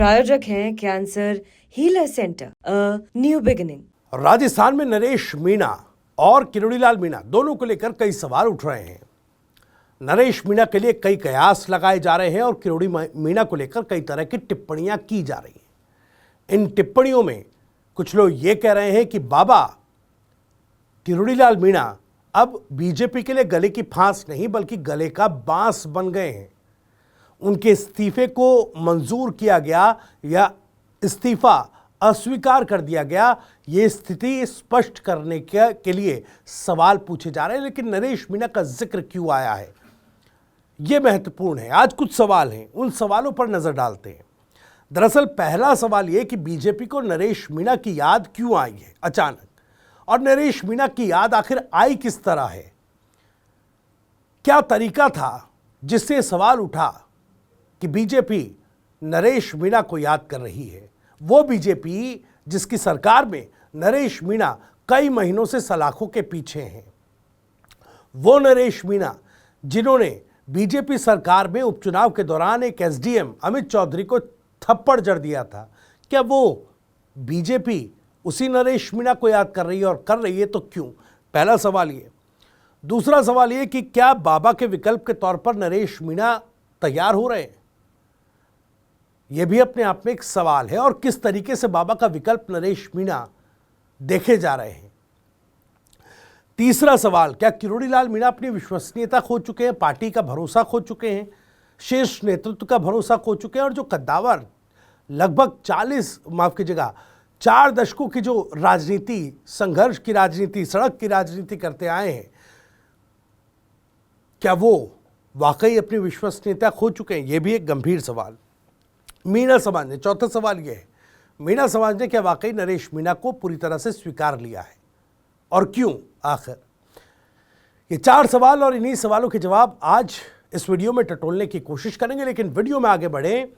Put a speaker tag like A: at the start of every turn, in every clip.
A: प्रायोजक हैं cancer healer centre, a new beginning.
B: Rajasthan में नरेश मीणा और किरोड़ीलाल मीणा दोनों को लेकर कई सवाल उठ रहे हैं। नरेश मीणा के लिए कई कयास लगाए जा रहे हैं और किरोड़ी मीणा को लेकर कई तरह की टिप्पणियां की जा रही हैं। इन टिप्पणियों में कुछ लोग ये कह रहे हैं कि बाबा किरोड़ीलाल मीणा अब बीजेपी के लिए गले की फांस नहीं बल्कि गले का बांस बन गए हैं। उनके इस्तीफे को मंजूर किया गया या इस्तीफा अस्वीकार कर दिया गया, ये स्थिति स्पष्ट करने के लिए सवाल पूछे जा रहे हैं। लेकिन नरेश मीणा का जिक्र क्यों आया है, ये महत्वपूर्ण है। आज कुछ सवाल हैं, उन सवालों पर नजर डालते हैं। दरअसल पहला सवाल ये कि बीजेपी को नरेश मीणा की याद क्यों आई है अचानक, और नरेश मीणा की याद आखिर आई किस तरह है। क्या तरीका था जिससे सवाल उठा कि बीजेपी नरेश मीणा को याद कर रही है। वो बीजेपी जिसकी सरकार में नरेश मीणा कई महीनों से सलाखों के पीछे हैं। वो नरेश मीणा जिन्होंने बीजेपी सरकार में उपचुनाव के दौरान एक एसडीएम अमित चौधरी को थप्पड़ जड़ दिया था। क्या वो बीजेपी उसी नरेश मीणा को याद कर रही है, और कर रही है तो क्यों? पहला सवाल ये। दूसरा सवाल ये कि क्या बाबा के विकल्प के तौर पर नरेश मीणा तैयार हो रहे हैं? यह भी अपने आप में एक सवाल है। और किस तरीके से बाबा का विकल्प नरेश मीणा देखे जा रहे हैं। तीसरा सवाल, क्या किरोड़ीलाल मीणा अपनी विश्वसनीयता खो चुके हैं, पार्टी का भरोसा खो चुके हैं, शीर्ष नेतृत्व का भरोसा खो चुके हैं, और जो कद्दावर लगभग 4 दशकों की जो राजनीति, संघर्ष की राजनीति, सड़क की राजनीति करते आए हैं, क्या वो वाकई अपनी विश्वसनीयता खो चुके हैं? यह भी एक गंभीर सवाल। मीणा समाज ने, चौथा सवाल यह है, मीणा समाज ने क्या वाकई नरेश मीणा को पूरी तरह से स्वीकार लिया है, और क्यों आखिर? ये 4 सवाल और इन्हीं सवालों के जवाब आज इस वीडियो में टटोलने की कोशिश करेंगे। लेकिन वीडियो में आगे बढ़े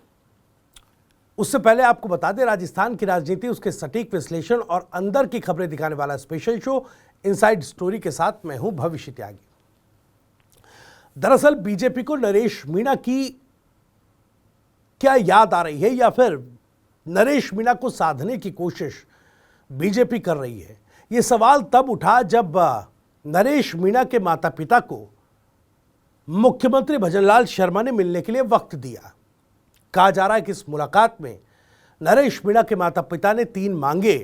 B: उससे पहले आपको बता दें, राजस्थान की राजनीति, उसके सटीक विश्लेषण और अंदर की खबरें दिखाने वाला स्पेशल शो इनसाइड स्टोरी के साथ मैं हूं भविष्य त्यागी। दरअसल बीजेपी को नरेश मीणा की क्या याद आ रही है, या फिर नरेश मीणा को साधने की कोशिश बीजेपी कर रही है? यह सवाल तब उठा जब नरेश मीणा के माता पिता को मुख्यमंत्री भजनलाल शर्मा ने मिलने के लिए वक्त दिया। कहा जा रहा है कि इस मुलाकात में नरेश मीणा के माता पिता ने 3 मांगे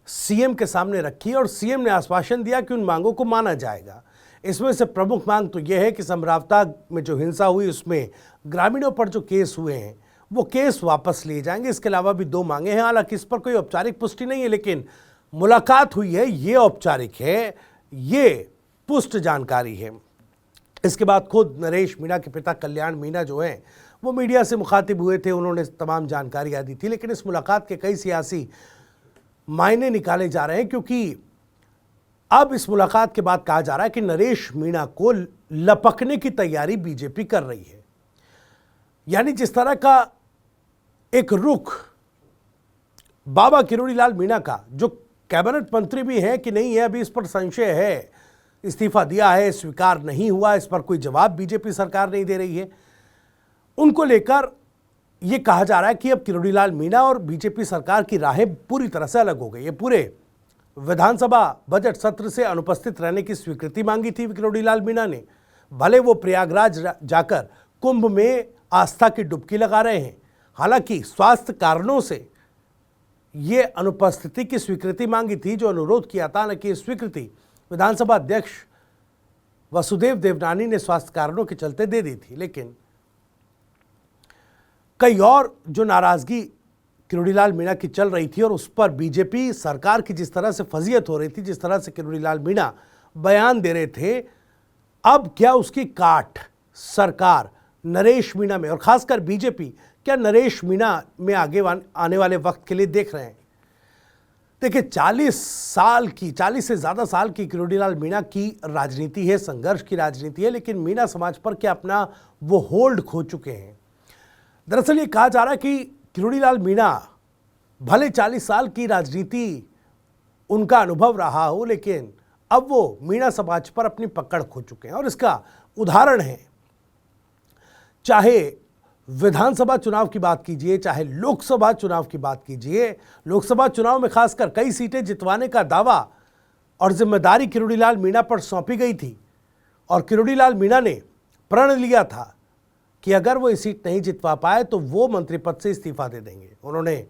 B: सीएम के सामने रखी और सीएम ने आश्वासन दिया कि उन मांगों को माना जाएगा। इसमें से प्रमुख मांग तो यह है कि समरावता में जो हिंसा हुई उसमें ग्रामीणों पर जो केस हुए हैं वो केस वापस लिए जाएंगे। इसके अलावा भी 2 मांगे हैं। हालांकि इस पर कोई औपचारिक पुष्टि नहीं है, लेकिन मुलाकात हुई है, ये औपचारिक है, ये पुष्ट जानकारी है। इसके बाद खुद नरेश मीणा के पिता कल्याण मीणा जो हैं वो मीडिया से मुखातिब हुए थे, उन्होंने तमाम जानकारियां दी थी। लेकिन इस मुलाकात के कई सियासी मायने निकाले जा रहे हैं, क्योंकि अब इस मुलाकात के बाद कहा जा रहा है कि नरेश मीणा को लपकने की तैयारी बीजेपी कर रही है। यानी जिस तरह का एक रुख बाबा किरोड़ीलाल मीणा का, जो कैबिनेट मंत्री भी है कि नहीं है, अभी इस पर संशय है, इस्तीफा दिया है, स्वीकार नहीं हुआ, इस पर कोई जवाब बीजेपी सरकार नहीं दे रही है, उनको लेकर यह कहा जा रहा है कि अब किरोड़ीलाल मीणा और बीजेपी सरकार की राहें पूरी तरह से अलग हो गई। ये पूरे विधानसभा बजट सत्र से अनुपस्थित रहने की स्वीकृति मांगी थी किरोड़ीलाल मीणा ने। भले वो प्रयागराज जाकर कुंभ में आस्था की डुबकी लगा रहे हैं, हालांकि स्वास्थ्य कारणों से ये अनुपस्थिति की स्वीकृति मांगी थी, जो अनुरोध किया था। हालांकि स्वीकृति विधानसभा अध्यक्ष वसुदेव देवनानी ने स्वास्थ्य कारणों के चलते दे दी थी। लेकिन कई और जो नाराजगी किरोड़ीलाल मीणा की चल रही थी, और उस पर बीजेपी सरकार की जिस तरह से फजीयत हो रही थी, जिस तरह से किरोड़ीलाल मीणा बयान दे रहे थे, अब क्या उसकी काट सरकार नरेश मीणा में और खासकर बीजेपी क्या नरेश मीणा में आगे आने वाले वक्त के लिए देख रहे हैं? देखिए, 40 से ज़्यादा साल की किरोड़ीलाल मीणा की राजनीति है, संघर्ष की राजनीति है, लेकिन मीणा समाज पर क्या अपना वो होल्ड खो चुके हैं? दरअसल ये कहा जा रहा है कि किरोड़ीलाल मीणा भले 40 साल की राजनीति उनका अनुभव रहा हो, लेकिन अब वो मीणा समाज पर अपनी पकड़ खो चुके हैं। और इसका उदाहरण है, चाहे विधानसभा चुनाव की बात कीजिए, चाहे लोकसभा चुनाव की बात कीजिए, लोकसभा चुनाव में खासकर कई सीटें जितवाने का दावा और जिम्मेदारी किरोड़ीलाल मीणा पर सौंपी गई थी और किरोड़ीलाल मीणा ने प्रण लिया था कि अगर वो ये सीट नहीं जितवा पाए तो वो मंत्री पद से इस्तीफा दे देंगे। उन्होंने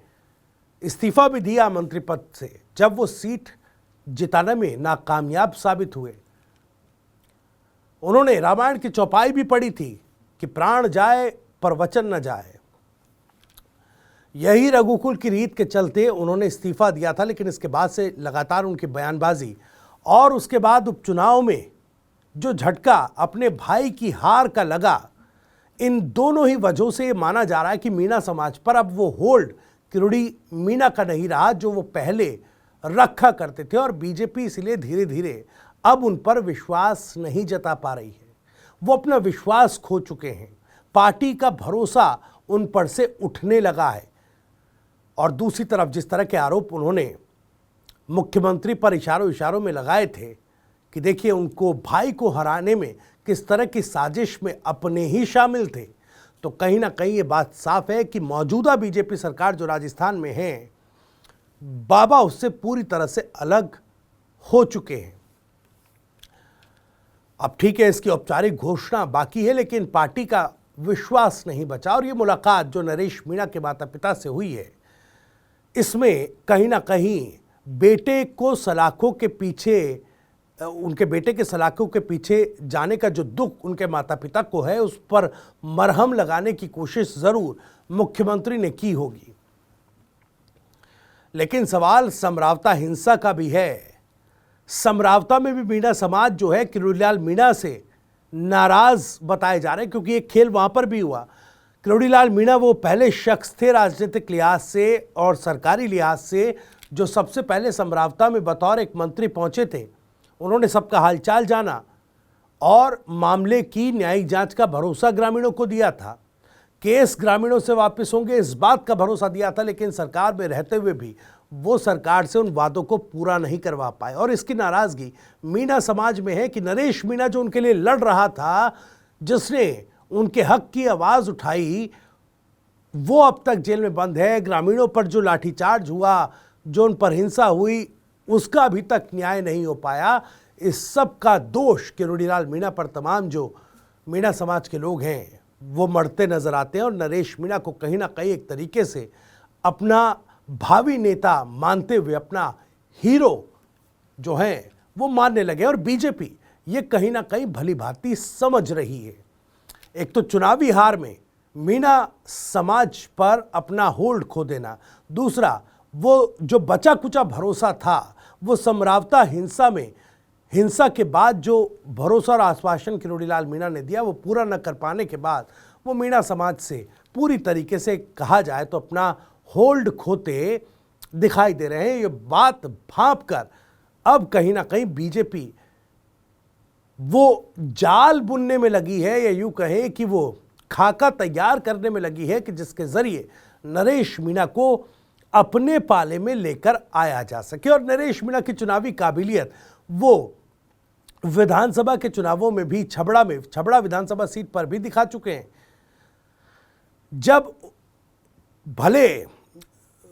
B: इस्तीफा भी दिया मंत्री पद से जब वो सीट जिताने में नाकामयाब साबित हुए। उन्होंने रामायण की चौपाई भी पढ़ी थी कि प्राण जाए पर वचन न जाए। यही रघुकुल की रीत के चलते उन्होंने इस्तीफा दिया था, लेकिन इसके बाद से लगातार उनकी बयानबाजी और उसके बाद उपचुनाव में जो झटका अपने भाई की हार का लगा, इन दोनों ही वजहों से माना जा रहा है कि मीणा समाज पर अब वो होल्ड किरोड़ी मीणा का नहीं रहा जो वो पहले रखा करते थे और बीजेपी इसलिए धीरे धीरे अब उन पर विश्वास नहीं जता पा रही है। वो अपना विश्वास खो चुके हैं, पार्टी का भरोसा उन पर से उठने लगा है। और दूसरी तरफ जिस तरह के आरोप उन्होंने मुख्यमंत्री पर इशारों इशारों में लगाए थे कि देखिए उनको भाई को हराने में किस तरह की साजिश में अपने ही शामिल थे, तो कहीं ना कहीं ये बात साफ है कि मौजूदा बीजेपी सरकार जो राजस्थान में है, बाबा उससे पूरी तरह से अलग हो चुके हैं। अब ठीक है, इसकी औपचारिक घोषणा बाकी है, लेकिन पार्टी का विश्वास नहीं बचा और ये मुलाकात जो नरेश मीणा के माता पिता से हुई है, इसमें कहीं ना कहीं बेटे को सलाखों के पीछे, उनके बेटे के सलाखों के पीछे जाने का जो दुख उनके माता पिता को है, उस पर मरहम लगाने की कोशिश जरूर मुख्यमंत्री ने की होगी। लेकिन सवाल समरावता हिंसा का भी है। समरावता में भी मीणा समाज जो है किरोड़ीलाल मीणा से नाराज बताए जा रहे हैं, क्योंकि एक खेल वहां पर भी हुआ। किरोड़ीलाल मीणा वो पहले शख्स थे राजनीतिक लिहाज से और सरकारी लिहाज से जो सबसे पहले समरावता में बतौर एक मंत्री पहुंचे थे। उन्होंने सबका हालचाल जाना और मामले की न्यायिक जांच का भरोसा ग्रामीणों को दिया था। केस ग्रामीणों से वापस होंगे इस बात का भरोसा दिया था, लेकिन सरकार में रहते हुए भी वो सरकार से उन वादों को पूरा नहीं करवा पाए। और इसकी नाराजगी मीणा समाज में है कि नरेश मीणा जो उनके लिए लड़ रहा था, जिसने उनके हक की आवाज उठाई, वो अब तक जेल में बंद है। ग्रामीणों पर जो लाठीचार्ज हुआ, जो उन पर हिंसा हुई, उसका अभी तक न्याय नहीं हो पाया। इस सब का दोष किरोड़ीलाल मीणा पर तमाम जो मीणा समाज के लोग हैं वो मरते नजर आते हैं और नरेश मीणा को कहीं ना कहीं एक तरीके से अपना भावी नेता मानते हुए अपना हीरो जो है वो मानने लगे। और बीजेपी ये कहीं ना कहीं भली भांति समझ रही है। एक तो चुनावी हार में मीणा समाज पर अपना होल्ड खो देना, दूसरा वो जो बचा कुचा भरोसा था वो समरावता हिंसा में, हिंसा के बाद जो भरोसा और आश्वासन किरोड़ीलाल मीणा ने दिया वो पूरा न कर पाने के बाद वो मीणा समाज से पूरी तरीके से कहा जाए तो अपना होल्ड खोते दिखाई दे रहे हैं। ये बात भांप कर अब कहीं ना कहीं बीजेपी वो जाल बुनने में लगी है, या यूं कहें कि वो खाका तैयार करने में लगी है कि जिसके जरिए नरेश मीणा को अपने पाले में लेकर आया जा सके। और नरेश मीणा की चुनावी काबिलियत वो विधानसभा के चुनावों में भी छबड़ा विधानसभा सीट पर भी दिखा चुके हैं। जब भले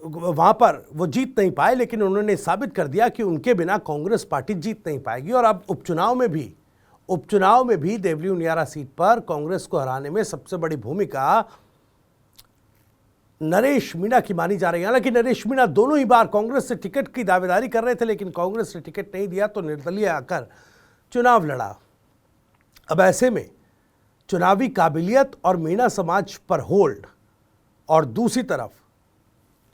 B: वहां पर वो जीत नहीं पाए, लेकिन उन्होंने साबित कर दिया कि उनके बिना कांग्रेस पार्टी जीत नहीं पाएगी। और अब उपचुनाव में भी देवली उनियारा सीट पर कांग्रेस को हराने में सबसे बड़ी भूमिका नरेश मीणा की मानी जा रही है। हालांकि नरेश मीणा दोनों ही बार कांग्रेस से टिकट की दावेदारी कर रहे थे, लेकिन कांग्रेस ने टिकट नहीं दिया तो निर्दलीय आकर चुनाव लड़ा। अब ऐसे में चुनावी काबिलियत और मीणा समाज पर होल्ड, और दूसरी तरफ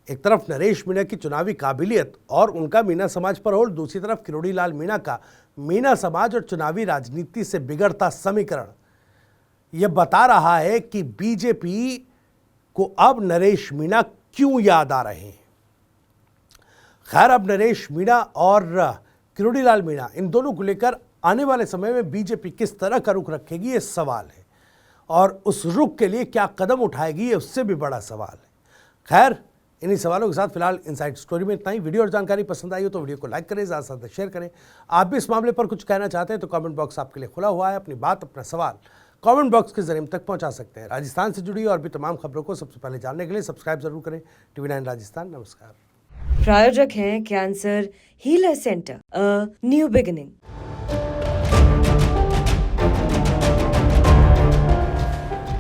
B: एक तरफ नरेश मीणा की चुनावी काबिलियत और उनका मीणा समाज पर होल्ड, दूसरी तरफ किरोड़ीलाल मीणा का मीणा समाज और चुनावी राजनीति से बिगड़ता समीकरण यह बता रहा है कि बीजेपी को अब नरेश मीणा क्यों याद आ रहे हैं। खैर, अब नरेश मीणा और किरोड़ीलाल मीणा इन दोनों को लेकर आने वाले समय में बीजेपी किस तरह का रुख रखेगी ये सवाल है, और उस रुख के लिए क्या कदम उठाएगी ये उससे भी बड़ा सवाल है। खैर, इन्हीं सवालों के साथ फिलहाल इनसाइड स्टोरी में इतना ही। वीडियो और जानकारी पसंद आई हो तो वीडियो को लाइक करें, ज़्यादा से ज़्यादा शेयर करें। आप भी इस मामले पर कुछ कहना चाहते हैं तो कमेंट बॉक्स आपके लिए खुला हुआ है। अपनी बात, अपना सवाल कमेंट बॉक्स के जरिए हम तक पहुंचा सकते हैं। राजस्थान से जुड़ी और भी तमाम खबरों को सबसे पहले जानने के लिए सब्सक्राइब जरूर करें TV9 राजस्थान। नमस्कार।
A: प्रायोजक हैं cancer healer centre, a new beginning.